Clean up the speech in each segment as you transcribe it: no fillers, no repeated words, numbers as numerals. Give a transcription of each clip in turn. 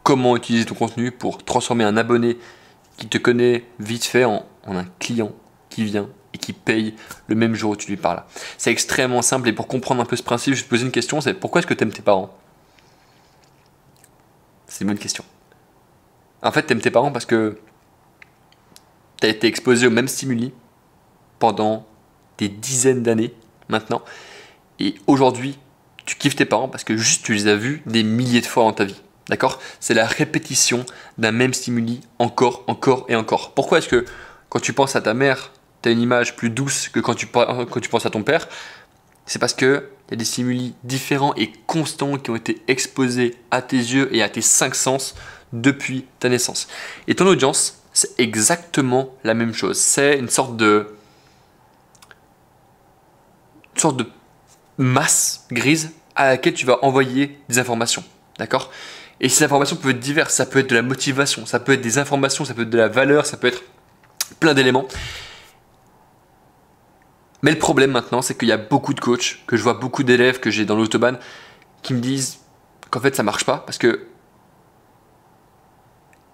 comment utiliser ton contenu pour transformer un abonné qui te connaît vite fait en un client qui vient et qui paye le même jour où tu lui parles. C'est extrêmement simple et pour comprendre un peu ce principe, je vais te poser une question, c'est pourquoi est-ce que tu aimes tes parents? C'est une bonne question. En fait, tu aimes tes parents parce que tu as été exposé aux mêmes stimuli pendant des dizaines d'années maintenant et aujourd'hui, tu kiffes tes parents parce que juste tu les as vus des milliers de fois dans ta vie. D'accord? C'est la répétition d'un même stimuli encore, encore et encore. Pourquoi est-ce que quand tu penses à ta mère, tu as une image plus douce que quand tu penses à ton père? C'est parce qu'il y a des stimuli différents et constants qui ont été exposés à tes yeux et à tes 5 sens depuis ta naissance. Et ton audience, c'est exactement la même chose. C'est une sorte de masse grise à laquelle tu vas envoyer des informations. D'accord? Et ces informations peuvent être diverses. Ça peut être de la motivation, ça peut être des informations, ça peut être de la valeur, ça peut être plein d'éléments. Mais le problème maintenant, c'est qu'il y a beaucoup de coachs, que je vois beaucoup d'élèves que j'ai dans l'autobahn, qui me disent qu'en fait ça marche pas parce que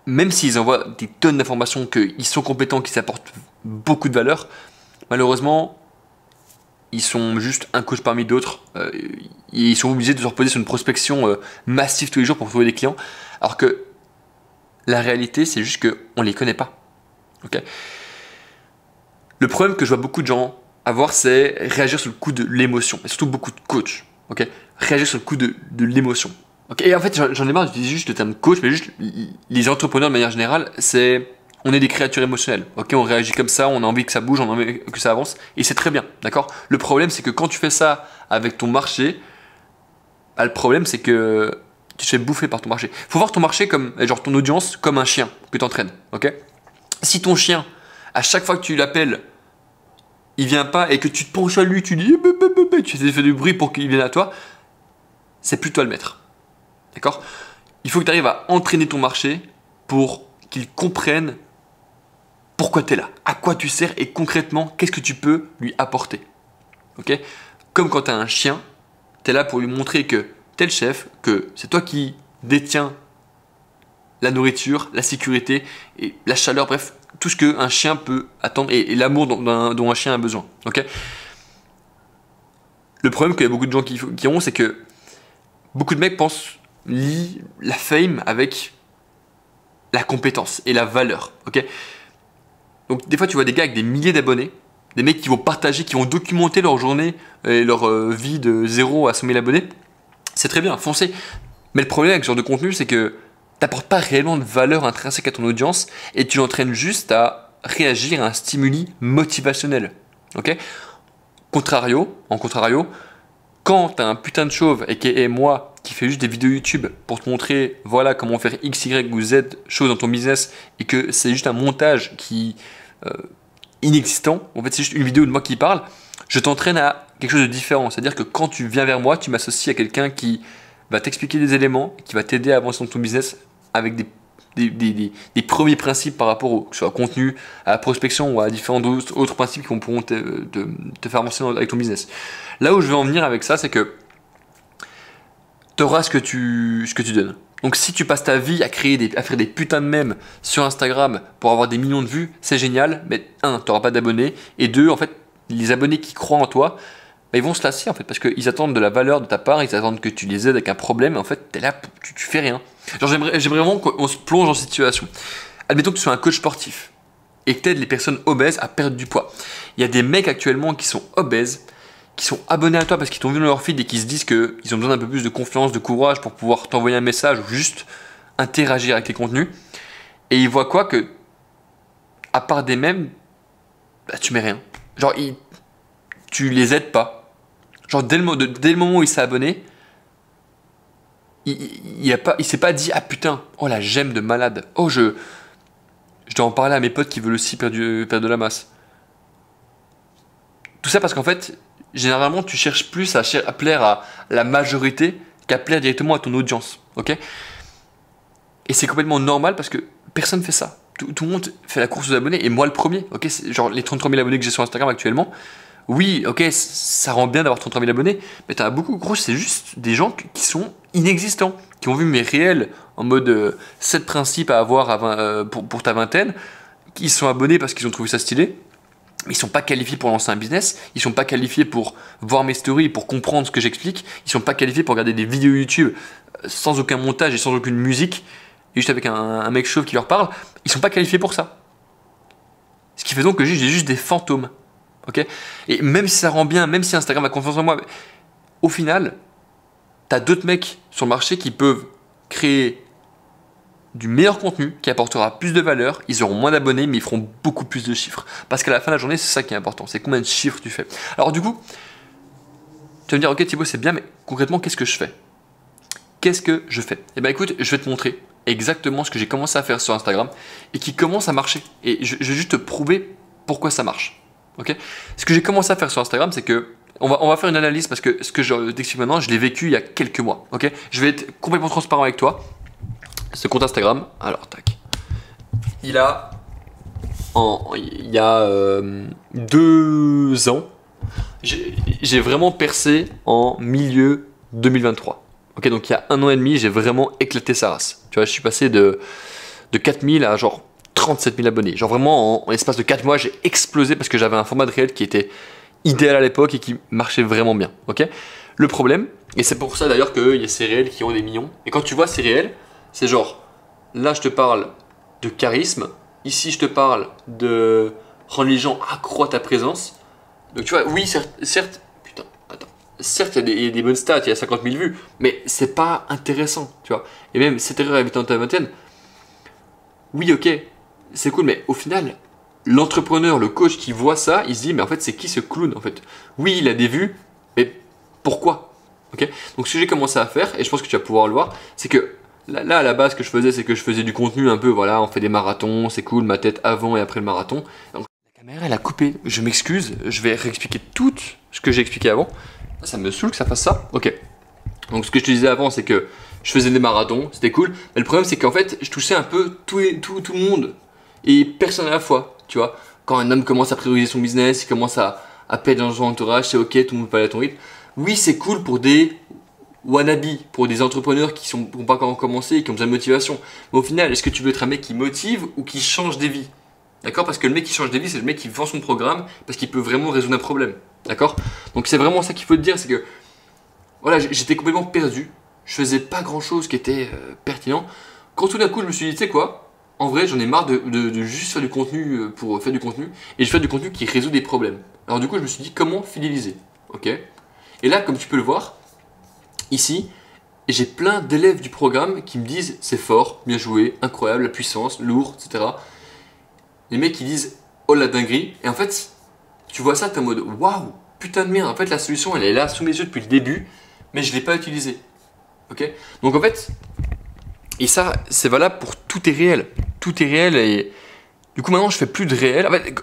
même s'ils envoient des tonnes d'informations, qu'ils sont compétents, qu'ils apportent beaucoup de valeur, malheureusement, ils sont juste un coach parmi d'autres. Ils sont obligés de se reposer sur une prospection massive tous les jours pour trouver des clients. Alors que la réalité, c'est juste qu'on ne les connaît pas. Okay. Le problème que je vois beaucoup de gens avoir, c'est réagir sur le coup de l'émotion. Et surtout beaucoup de coachs. Okay. Réagir sur le coup de l'émotion. Okay. Et en fait, j'en ai marre d'utiliser juste le terme coach, mais juste les entrepreneurs de manière générale, on est des créatures émotionnelles. Okay, on réagit comme ça, on a envie que ça bouge, on a envie que ça avance, et c'est très bien, d'accord? Le problème, c'est que quand tu fais ça avec ton marché, bah, le problème, c'est que tu te fais bouffer par ton marché. Faut voir ton marché comme, genre ton audience, comme un chien que tu entraînes, ok? Si ton chien, à chaque fois que tu l'appelles, il vient pas et que tu te penches à lui, tu dis, tu fais du bruit pour qu'il vienne à toi, c'est plus toi le maître, d'accord? Il faut que tu arrives à entraîner ton marché pour qu'il comprenne pourquoi tu es là, à quoi tu sers et concrètement, qu'est-ce que tu peux lui apporter. Okay? Comme quand tu as un chien, tu es là pour lui montrer que tu es le chef, que c'est toi qui détiens la nourriture, la sécurité et la chaleur, bref, tout ce qu'un chien peut attendre et l'amour dont un chien a besoin. Okay? Le problème qu'il y a beaucoup de gens qui ont, c'est que beaucoup de mecs lient la fame avec la compétence et la valeur. Okay? Donc des fois tu vois des gars avec des milliers d'abonnés, des mecs qui vont partager, qui vont documenter leur journée et leur vie de 0 à 100 000 abonnés. C'est très bien, foncez. Mais le problème avec ce genre de contenu, c'est que tu n'apportes pas réellement de valeur intrinsèque à ton audience et tu l'entraînes juste à réagir à un stimuli motivationnel. Okay? En contrario, quand tu as un putain de chauve et moi qui fais juste des vidéos YouTube pour te montrer voilà comment faire X, Y ou Z chose dans ton business et que c'est juste un montage qui inexistant, en fait c'est juste une vidéo de moi qui parle, je t'entraîne à quelque chose de différent. C'est-à-dire que quand tu viens vers moi, tu m'associes à quelqu'un qui va t'expliquer des éléments, qui va t'aider à avancer dans ton business avec des premiers principes par rapport que ce soit au contenu, à la prospection ou à différents autres principes qui pourront te faire avancer avec ton business. Là où je veux en venir avec ça, c'est que tu auras ce que tu donnes. Donc si tu passes ta vie à faire des putains de mèmes sur Instagram pour avoir des millions de vues, c'est génial, mais un, tu n'auras pas d'abonnés, et deux, en fait, les abonnés qui croient en toi, bah, ils vont se lasser en fait, parce qu'ils attendent de la valeur de ta part, ils attendent que tu les aides avec un problème, et en fait, tu es là, tu fais rien. Genre j'aimerais vraiment qu'on se plonge dans cette situation. Admettons que tu sois un coach sportif, et que tu aides les personnes obèses à perdre du poids. Il y a des mecs actuellement qui sont obèses, qui sont abonnés à toi parce qu'ils t'ont vu dans leur feed et qui se disent qu'ils ont besoin d'un peu plus de confiance, de courage pour pouvoir t'envoyer un message ou juste interagir avec tes contenus. Et ils voient quoi? Que, à part des mèmes, bah, tu mets rien. Genre, tu les aides pas. Genre, dès le moment où il s'est abonné, il s'est pas dit, ah putain, oh la gemme de malade. Oh, je dois en parler à mes potes qui veulent aussi perdre de la masse. Tout ça parce qu'en fait, généralement, tu cherches plus à plaire à la majorité qu'à plaire directement à ton audience. Okay? Et c'est complètement normal parce que personne ne fait ça. Tout le monde fait la course aux abonnés et moi le premier. Okay? Genre les 33 000 abonnés que j'ai sur Instagram actuellement, Oui, ok, ça rend bien d'avoir 33 000 abonnés, mais t'en as beaucoup, gros, c'est juste des gens qui sont inexistants, qui ont vu mes réels en mode 7 principes à avoir pour ta vingtaine, qui sont abonnés parce qu'ils ont trouvé ça stylé, mais ils sont pas qualifiés pour lancer un business, ils sont pas qualifiés pour voir mes stories, pour comprendre ce que j'explique, ils sont pas qualifiés pour regarder des vidéos YouTube sans aucun montage et sans aucune musique, et juste avec un mec chauve qui leur parle, ils sont pas qualifiés pour ça. Ce qui fait donc que j'ai juste des fantômes. Okay, et même si ça rend bien, même si Instagram a confiance en moi, au final, tu as d'autres mecs sur le marché qui peuvent créer du meilleur contenu, qui apportera plus de valeur, ils auront moins d'abonnés, mais ils feront beaucoup plus de chiffres. Parce qu'à la fin de la journée, c'est ça qui est important, c'est combien de chiffres tu fais. Alors du coup, tu vas me dire, ok Thibaut, c'est bien, mais concrètement, qu'est-ce que je fais? Qu'est-ce que je fais? Eh bien écoute, je vais te montrer exactement ce que j'ai commencé à faire sur Instagram et qui commence à marcher. Et je vais juste te prouver pourquoi ça marche. Okay, ce que j'ai commencé à faire sur Instagram, c'est que on va faire une analyse parce que ce que je t'explique maintenant, je l'ai vécu il y a quelques mois. Okay, je vais être complètement transparent avec toi. Ce compte Instagram, alors tac, il y a 2 ans, j'ai vraiment percé en milieu 2023. Ok, donc il y a 1 an et demi, j'ai vraiment éclaté sa race. Tu vois, je suis passé de 4000 à genre 37 000 abonnés. Genre vraiment, en l'espace de 4 mois, j'ai explosé parce que j'avais un format de réel qui était idéal à l'époque et qui marchait vraiment bien. Okay, le problème, et c'est pour ça d'ailleurs qu'il y a ces réels qui ont des millions, et quand tu vois ces réels, c'est genre, là je te parle de charisme, ici je te parle de rendre les gens accro à ta présence. Donc tu vois, oui, certes, putain, attends, certes il y a des bonnes stats, il y a 50 000 vues, mais c'est pas intéressant, tu vois. Et même cette erreur habitant ta vingtaine, oui, ok, c'est cool, mais au final, l'entrepreneur, le coach qui voit ça, il se dit, mais en fait, c'est qui ce clown en fait? Oui, il a des vues, mais pourquoi? Okay, donc, ce que j'ai commencé à faire, et je pense que tu vas pouvoir le voir, c'est que là, à la base, ce que je faisais, c'est que je faisais du contenu un peu, voilà, on fait des marathons, c'est cool, ma tête avant et après le marathon. Donc, la caméra, elle a coupé, je m'excuse, je vais réexpliquer tout ce que j'ai expliqué avant. Ça me saoule que ça fasse ça. Ok, donc, ce que je te disais avant, c'est que je faisais des marathons, c'était cool, mais le problème, c'est qu'en fait, je touchais un peu tout le monde. Et personne à la fois, tu vois. Quand un homme commence à prioriser son business, il commence à payer dans son entourage, c'est ok, tout le monde peut aller à ton rythme. Oui, c'est cool pour des wannabes, pour des entrepreneurs qui n'ont pas encore commencé et qui ont besoin de motivation. Mais au final, est-ce que tu veux être un mec qui motive ou qui change des vies? D'accord? Parce que le mec qui change des vies, c'est le mec qui vend son programme parce qu'il peut vraiment résoudre un problème. D'accord? Donc c'est vraiment ça qu'il faut te dire, c'est que voilà, j'étais complètement perdu. Je faisais pas grand chose qui était pertinent. Quand tout d'un coup, je me suis dit, tu sais quoi? En vrai, j'en ai marre de juste faire du contenu pour faire du contenu, et je fais du contenu qui résout des problèmes. Alors du coup, je me suis dit comment fidéliser, ok? Et là, comme tu peux le voir, ici, j'ai plein d'élèves du programme qui me disent c'est fort, bien joué, incroyable, la puissance, lourd, etc. Les mecs qui disent oh la dinguerie, et en fait, tu vois ça, t'es en mode waouh, putain de merde, en fait la solution elle est là sous mes yeux depuis le début, mais je ne l'ai pas utilisée, ok? Donc en fait, et ça, c'est valable pour tout est réel. Tout est réel et du coup maintenant je fais plus de réel. En fait,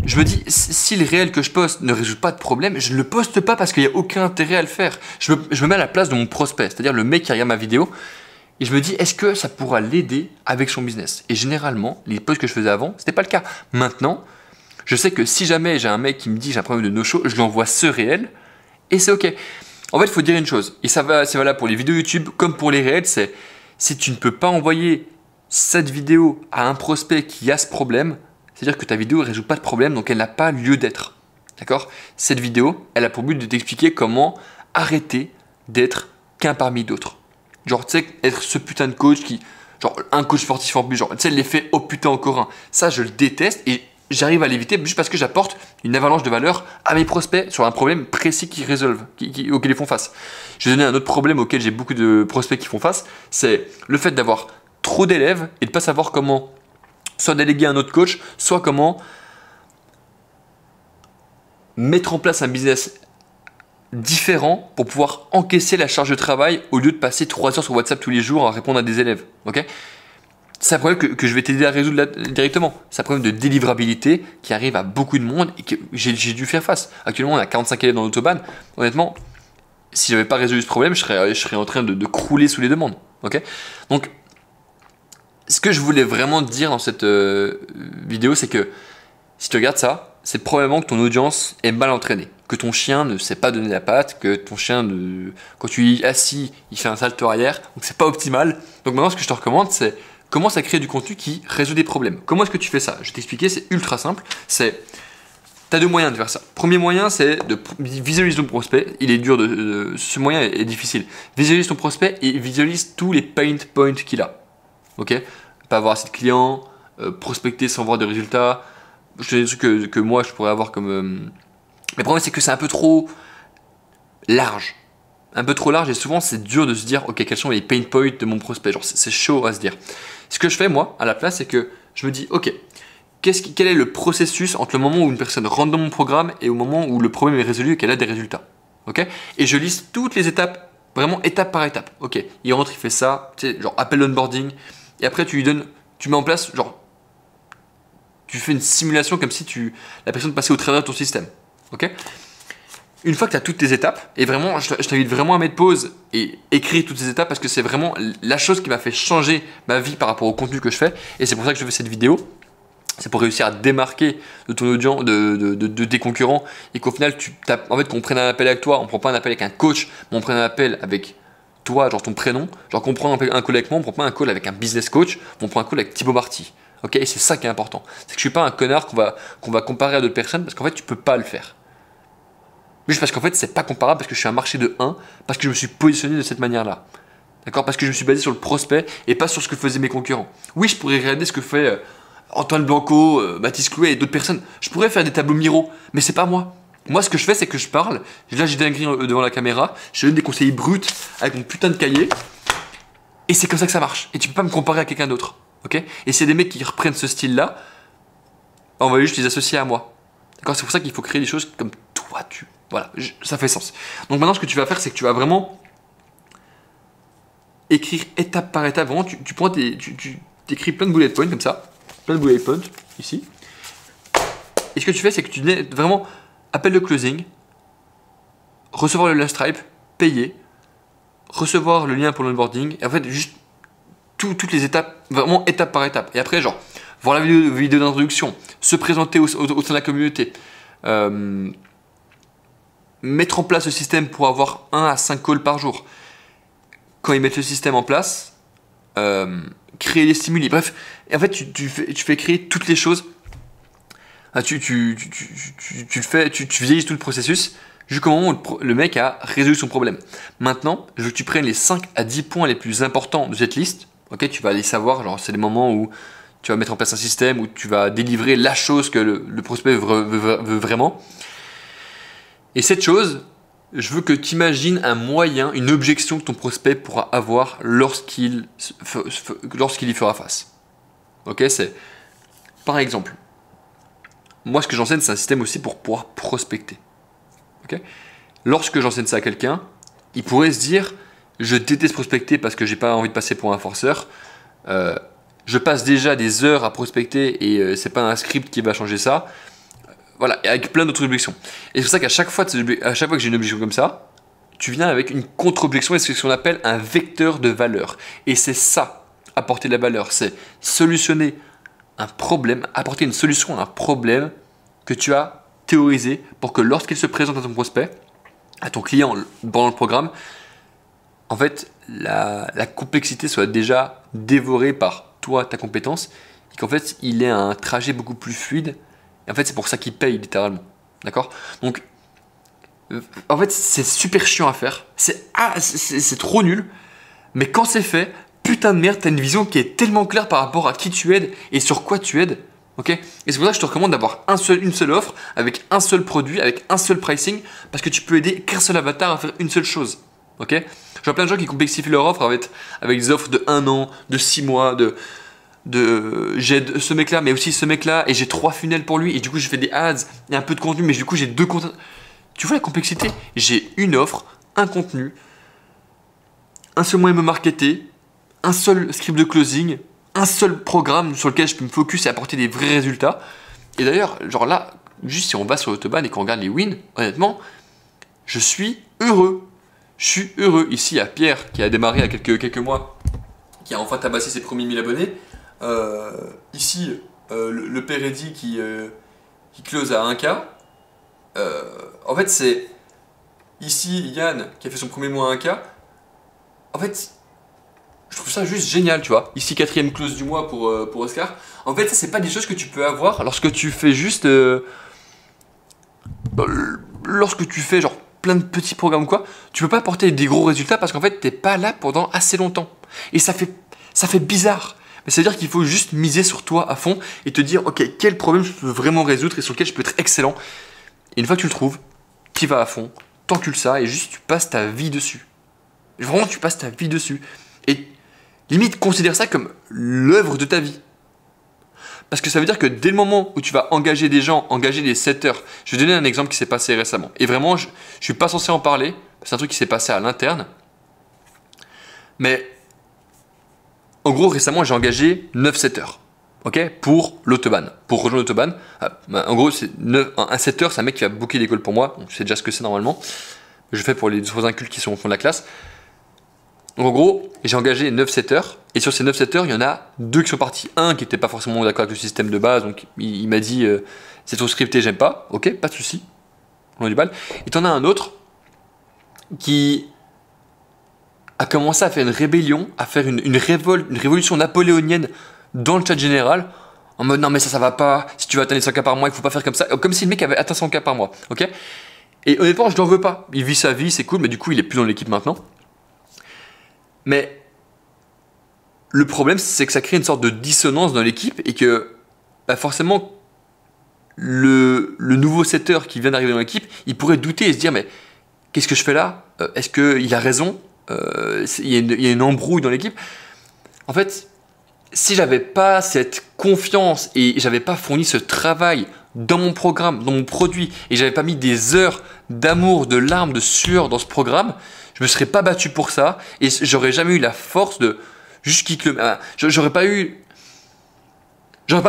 je me dis, si le réel que je poste ne résout pas de problème, je ne le poste pas parce qu'il n'y a aucun intérêt à le faire. Je me mets à la place de mon prospect, c'est-à-dire le mec qui regarde ma vidéo, et je me dis, est-ce que ça pourra l'aider avec son business? Et généralement, les posts que je faisais avant, c'était pas le cas. Maintenant, je sais que si jamais j'ai un mec qui me dit j'ai un problème de no-show, je lui envoie ce réel et c'est ok. En fait, il faut dire une chose, et c'est valable pour les vidéos YouTube comme pour les réels, c'est si tu ne peux pas envoyer cette vidéo à un prospect qui a ce problème, c'est-à-dire que ta vidéo ne résout pas de problème, donc elle n'a pas lieu d'être. D'accord? Cette vidéo, elle a pour but de t'expliquer comment arrêter d'être qu'un parmi d'autres. Genre, tu sais, être ce putain de coach qui... Genre, un coach sportif en plus, genre, tu sais, l'effet oh putain encore un. Ça, je le déteste et j'arrive à l'éviter juste parce que j'apporte une avalanche de valeur à mes prospects sur un problème précis qu'ils résolvent, auquel ils font face. Je vais donner un autre problème auquel j'ai beaucoup de prospects qui font face, c'est le fait d'avoir trop d'élèves et de ne pas savoir comment soit déléguer à un autre coach, soit comment mettre en place un business différent pour pouvoir encaisser la charge de travail au lieu de passer 3 heures sur WhatsApp tous les jours à répondre à des élèves. Okay, c'est un problème que je vais t'aider à résoudre directement. C'est un problème de délivrabilité qui arrive à beaucoup de monde et que j'ai dû faire face. Actuellement, on a 45 élèves dans l'autobahn. Honnêtement, si je n'avais pas résolu ce problème, je serais en train de crouler sous les demandes. Okay, donc, ce que je voulais vraiment te dire dans cette vidéo, c'est que si tu regardes ça, c'est probablement que ton audience est mal entraînée, que ton chien ne sait pas donner la patte, que ton chien, quand tu es assis, il fait un salto arrière, donc c'est pas optimal. Donc maintenant, ce que je te recommande, c'est commence à créer du contenu qui résout des problèmes. Comment est-ce que tu fais ça? Je vais t'expliquer, c'est ultra simple. Tu as deux moyens de faire ça. Premier moyen, c'est de visualiser ton prospect. Il est dur ce moyen est difficile. Visualise ton prospect et visualise tous les pain points qu'il a. Ok? Pas avoir assez de clients, prospecter sans voir de résultats. Je te dis des trucs que moi je pourrais avoir comme. Mais le problème, c'est que c'est un peu trop large. Un peu trop large et souvent c'est dur de se dire ok, quels sont les pain points de mon prospect. Genre c'est chaud à se dire. Ce que je fais moi à la place, c'est que je me dis ok, quel est le processus entre le moment où une personne rentre dans mon programme et au moment où le problème est résolu et qu'elle a des résultats. Ok? Et je liste toutes les étapes, vraiment étape par étape. Ok, il rentre, il fait ça, tu sais, genre appel onboarding, et après tu lui donnes, tu mets en place, genre, tu fais une simulation comme si la personne passait au travers de ton système. Ok? Une fois que tu as toutes tes étapes, et vraiment, je t'invite vraiment à mettre pause et écrire toutes ces étapes parce que c'est vraiment la chose qui m'a fait changer ma vie par rapport au contenu que je fais, et c'est pour ça que je fais cette vidéo. C'est pour réussir à te démarquer de ton audience, de tes concurrents, et qu'au final, en fait, qu'on prenne un appel avec toi, on prend pas un appel avec un coach, mais on prenne un appel avec toi, genre ton prénom, genre qu'on prend un call avec moi, on prend pas un call avec un business coach, mais on prend un call avec Thibaut Marty. Ok, et c'est ça qui est important. C'est que je suis pas un connard qu'on va comparer à d'autres personnes parce qu'en fait, tu peux pas le faire. Juste parce qu'en fait, c'est pas comparable parce que je suis un marché de 1, parce que je me suis positionné de cette manière-là. D'accord? Parce que je me suis basé sur le prospect et pas sur ce que faisaient mes concurrents. Oui, je pourrais regarder ce que fait Antoine Blanco, Baptiste Clouet et d'autres personnes. Je pourrais faire des tableaux Miro, mais c'est pas moi. Moi, ce que je fais, c'est que je parle. Là, j'ai dinguerie devant la caméra. Je donne des conseils bruts avec mon putain de cahier. Et c'est comme ça que ça marche. Et tu peux pas me comparer à quelqu'un d'autre. Ok? Et s'il y a des mecs qui reprennent ce style-là, on va juste les associer à moi. D'accord? C'est pour ça qu'il faut créer des choses comme toi, Voilà, ça fait sens. Donc maintenant, ce que tu vas faire, c'est que tu vas vraiment écrire étape par étape. Vraiment, tu prends tu écris plein de bullet points comme ça. Plein de bullet points, ici. Et ce que tu fais, c'est que tu donnes vraiment appel de closing, recevoir le lien Stripe, payer, recevoir le lien pour l'onboarding, et en fait, juste toutes les étapes, vraiment étape par étape. Et après, genre, voir la vidéo d'introduction, se présenter au sein de la communauté, mettre en place le système pour avoir 1 à 5 calls par jour. Quand ils mettent le système en place, créer les stimuli. Bref, et en fait, tu fais créer toutes les choses. Tu visualises tout le processus jusqu'au moment où le mec a résolu son problème. Maintenant, je veux que tu prennes les 5 à 10 points les plus importants de cette liste. Ok, tu vas les savoir. Genre, c'est les moments où tu vas mettre en place un système, où tu vas délivrer la chose que le prospect veut vraiment. Et cette chose, je veux que tu imagines un moyen, une objection que ton prospect pourra avoir lorsqu'il y fera face. Ok, c'est par exemple, moi ce que j'enseigne, c'est un système aussi pour pouvoir prospecter. Ok, lorsque j'enseigne ça à quelqu'un, il pourrait se dire, je déteste prospecter parce que j'ai pas envie de passer pour un forceur. Je passe déjà des heures à prospecter et c'est pas un script qui va changer ça. Voilà, et avec plein d'autres objections. Et c'est pour ça qu'à chaque fois que j'ai une objection comme ça, tu viens avec une contre-objection et c'est ce qu'on appelle un vecteur de valeur. Et c'est ça, apporter de la valeur, c'est solutionner un problème, apporter une solution à un problème que tu as théorisé pour que lorsqu'il se présente à ton prospect, à ton client pendant le programme, en fait, la complexité soit déjà dévorée par toi, ta compétence, et qu'en fait, il ait un trajet beaucoup plus fluide. Et en fait, c'est pour ça qu'il paye littéralement. D'accord? Donc, en fait, c'est super chiant à faire. C'est trop nul. Mais quand c'est fait, putain de merde, t'as une vision qui est tellement claire par rapport à qui tu aides et sur quoi tu aides. Ok? Et c'est pour ça que je te recommande d'avoir une seule offre, avec un seul produit, avec un seul pricing, parce que tu peux aider qu'un seul avatar à faire une seule chose. Ok? Je vois plein de gens qui complexifient leur offre avec des offres de 1 an, de 6 mois, j'aide ce mec là mais aussi ce mec là et j'ai 3 funnels pour lui et du coup je fais des ads et un peu de contenu mais du coup j'ai 2 contenus. Tu vois la complexité? J'ai une offre, un contenu, un seul moyen de me marketer, un seul script de closing, un seul programme sur lequel je peux me focus et apporter des vrais résultats. Et d'ailleurs, genre là, juste si on va sur l'autobahn et qu'on regarde les wins, honnêtement, je suis heureux. Je suis heureux. Ici, il y a Pierre qui a démarré il y a quelques mois, qui a enfin tabassé ses premiers 1000 abonnés. Ici, le père Eddy qui close à 1K, en fait, c'est ici Yann qui a fait son premier mois à 1K. En fait, je trouve ça juste génial, tu vois. Ici, 4e close du mois pour Oscar. En fait, ça, c'est pas des choses que tu peux avoir lorsque tu fais juste. Lorsque tu fais genre plein de petits programmes ou quoi, tu peux pas apporter des gros résultats parce qu'en fait, t'es pas là pendant assez longtemps. Et ça fait bizarre. Mais ça veut dire qu'il faut juste miser sur toi à fond et te dire, ok, quel problème je peux vraiment résoudre et sur lequel je peux être excellent. Et une fois que tu le trouves, tu y vas à fond, t'encules ça et juste tu passes ta vie dessus. Vraiment, tu passes ta vie dessus. Et limite, considère ça comme l'œuvre de ta vie. Parce que ça veut dire que dès le moment où tu vas engager des gens, engager des setters, je vais donner un exemple qui s'est passé récemment. Et vraiment, je ne suis pas censé en parler, c'est un truc qui s'est passé à l'interne. Mais en gros, récemment, j'ai engagé 9 setters, ok, pour l'autobahn, pour rejoindre l'autobahn. En gros, un setter, c'est un mec qui va booker l'école pour moi, donc je sais déjà ce que c'est normalement. Je fais pour les autres incultes qui sont au fond de la classe. En gros, j'ai engagé 9 setters, et sur ces 9 setters, il y en a 2 qui sont partis. Un qui n'était pas forcément d'accord avec le système de base, donc il m'a dit c'est trop scripté, j'aime pas. Ok, pas de souci, on a du bal. Et t'en as un autre qui a commencé à faire une rébellion, à faire une révolution napoléonienne dans le chat général, en mode non mais ça va pas, si tu veux atteindre 100K par mois, il faut pas faire comme ça, comme si le mec avait atteint 100K par mois, ok. Et honnêtement, je l'en veux pas, il vit sa vie, c'est cool, mais du coup il est plus dans l'équipe maintenant. Mais le problème, c'est que ça crée une sorte de dissonance dans l'équipe et que bah forcément, le nouveau setter qui vient d'arriver dans l'équipe, il pourrait douter et se dire mais qu'est-ce que je fais là? Est-ce qu'il a raison? Il y a une embrouille dans l'équipe. En fait, si j'avais pas cette confiance et j'avais pas fourni ce travail dans mon programme, dans mon produit, et j'avais pas mis des heures d'amour, de larmes, de sueur dans ce programme, je me serais pas battu pour ça et j'aurais jamais eu la force de juste kick le. J'aurais pas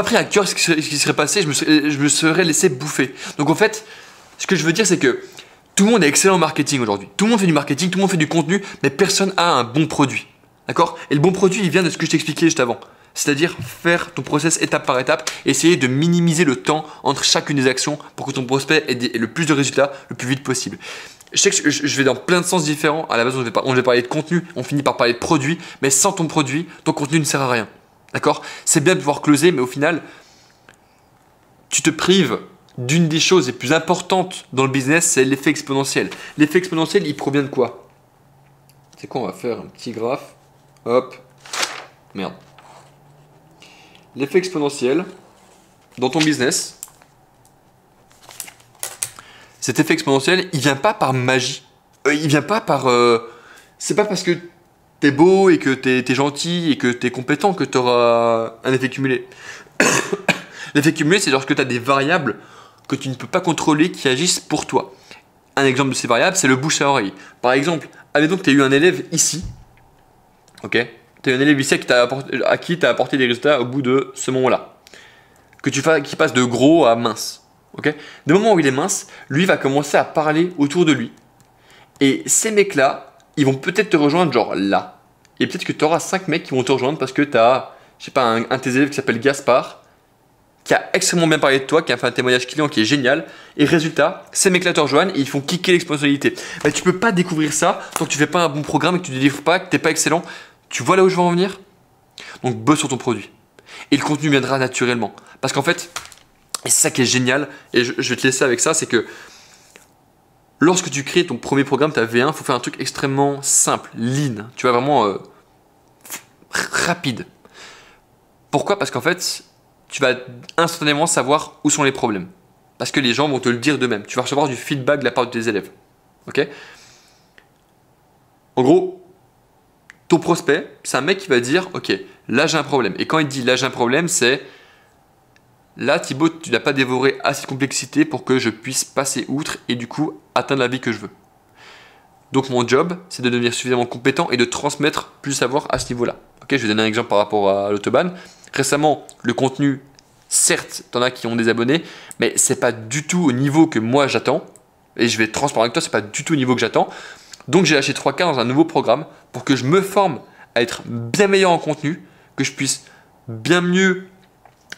pris à cœur ce qui serait passé, je me serais laissé bouffer. Donc en fait, ce que je veux dire, c'est que tout le monde est excellent en marketing aujourd'hui. Tout le monde fait du marketing, tout le monde fait du contenu, mais personne a un bon produit. D'accord? Et le bon produit, il vient de ce que je t'expliquais juste avant. C'est-à-dire faire ton process étape par étape, essayer de minimiser le temps entre chacune des actions pour que ton prospect ait le plus de résultats le plus vite possible. Je sais que je vais dans plein de sens différents. À la base, on devait parler de contenu, on finit par parler de produit, mais sans ton produit, ton contenu ne sert à rien. D'accord? C'est bien de pouvoir closer, mais au final, tu te prives d'une des choses les plus importantes dans le business, c'est l'effet exponentiel. L'effet exponentiel, il provient de quoi? C'est quoi? On va faire un petit graphe. Hop. Merde. L'effet exponentiel, dans ton business, cet effet exponentiel, il vient pas par magie. Il vient pas par... c'est pas parce que t'es beau et que t'es gentil et que t'es compétent que t'auras un effet cumulé. L'effet cumulé, c'est lorsque t'as des variables que tu ne peux pas contrôler qui agissent pour toi. Un exemple de ces variables, c'est le bouche à oreille. Par exemple, admettons que tu as eu un élève ici. Ok? Tu as eu un élève ici à qui tu as apporté des résultats au bout de ce moment-là. Qui passe de gros à mince. Ok? Dès le moment où il est mince, lui va commencer à parler autour de lui. Et ces mecs-là, ils vont peut-être te rejoindre genre là. Et peut-être que tu auras 5 mecs qui vont te rejoindre parce que tu as, je sais pas, un de tes élèves qui s'appelle Gaspard, qui a extrêmement bien parlé de toi, qui a fait un témoignage client qui est génial. Et résultat, ces mecs-là te rejoignent et ils font kicker l'exponentialité. Mais tu peux pas découvrir ça tant que tu fais pas un bon programme et que tu ne délivres pas, que tu n'es pas excellent. Tu vois là où je veux en venir? Donc bosse sur ton produit. Et le contenu viendra naturellement. Parce qu'en fait, et c'est ça qui est génial, et je vais te laisser avec ça, c'est que lorsque tu crées ton premier programme, ta V1, il faut faire un truc extrêmement simple, lean. Tu vois, vraiment rapide. Pourquoi? Parce qu'en fait, tu vas instantanément savoir où sont les problèmes. Parce que les gens vont te le dire d'eux-mêmes. Tu vas recevoir du feedback de la part de tes élèves. Ok? En gros, ton prospect, c'est un mec qui va dire ok, là j'ai un problème. Et quand il dit là j'ai un problème, c'est là Thibaut, tu n'as pas dévoré assez de complexité pour que je puisse passer outre et du coup atteindre la vie que je veux. Donc mon job, c'est de devenir suffisamment compétent et de transmettre plus de savoir à ce niveau-là. Ok, je vais donner un exemple par rapport à l'autobahn. Récemment, le contenu, certes, t'en as qui ont des abonnés, mais c'est pas du tout au niveau que moi j'attends. Et je vais être transparent avec toi, c'est pas du tout au niveau que j'attends. Donc j'ai lâché 3K dans un nouveau programme pour que je me forme à être bien meilleur en contenu, que je puisse bien mieux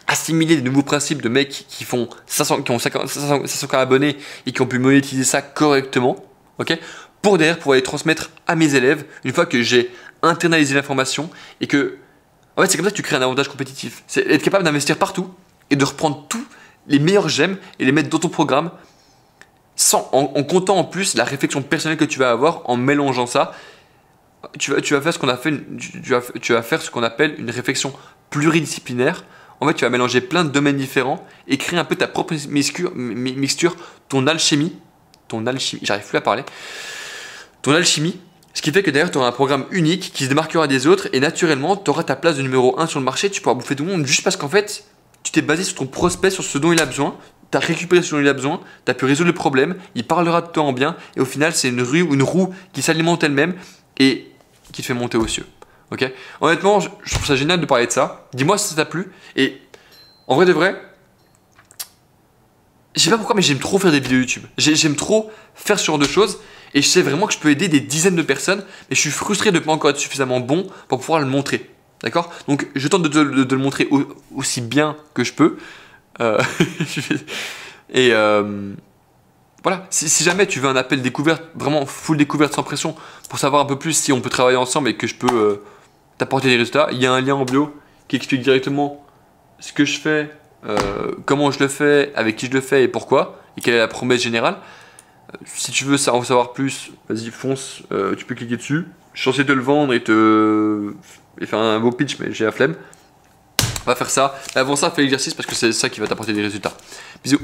assimiler des nouveaux principes de mecs qui font 500, qui ont 500K abonnés et qui ont pu monétiser ça correctement, ok, pour derrière pouvoir les transmettre à mes élèves une fois que j'ai internalisé l'information et que, en fait, c'est comme ça que tu crées un avantage compétitif. C'est être capable d'investir partout et de reprendre tous les meilleurs gemmes et les mettre dans ton programme en comptant en plus la réflexion personnelle que tu vas avoir en mélangeant ça. Tu vas faire ce qu'on a fait, tu vas faire ce qu'on appelle une réflexion pluridisciplinaire. En fait, tu vas mélanger plein de domaines différents et créer un peu ta propre mixture, ton alchimie, j'arrive plus à parler, ton alchimie, ce qui fait que d'ailleurs tu auras un programme unique qui se démarquera des autres et naturellement tu auras ta place de numéro 1 sur le marché, tu pourras bouffer tout le monde juste parce qu'en fait, tu t'es basé sur ton prospect, sur ce dont il a besoin, tu as récupéré ce dont il a besoin, tu as pu résoudre le problème, il parlera de toi en bien et au final c'est une roue qui s'alimente elle-même et qui te fait monter aux cieux. Ok. Honnêtement, je trouve ça génial de parler de ça. Dis-moi si ça t'a plu. Et en vrai de vrai, je sais pas pourquoi, mais j'aime trop faire des vidéos YouTube. J'aime trop faire ce genre de choses. Et je sais vraiment que je peux aider des dizaines de personnes. Mais je suis frustré de ne pas encore être suffisamment bon pour pouvoir le montrer. D'accord? Donc je tente de le montrer aussi bien que je peux. Et voilà, si jamais tu veux un appel découverte, vraiment full découverte sans pression, pour savoir un peu plus si on peut travailler ensemble et que je peux t'apporter des résultats, il y a un lien en bio qui explique directement ce que je fais, comment je le fais, avec qui je le fais et pourquoi, et quelle est la promesse générale. Si tu veux en savoir plus, vas-y fonce, tu peux cliquer dessus. Je suis censé te le vendre et faire un beau pitch, mais j'ai la flemme. On va faire ça. Mais avant ça, fais l'exercice parce que c'est ça qui va t'apporter des résultats. Bisous.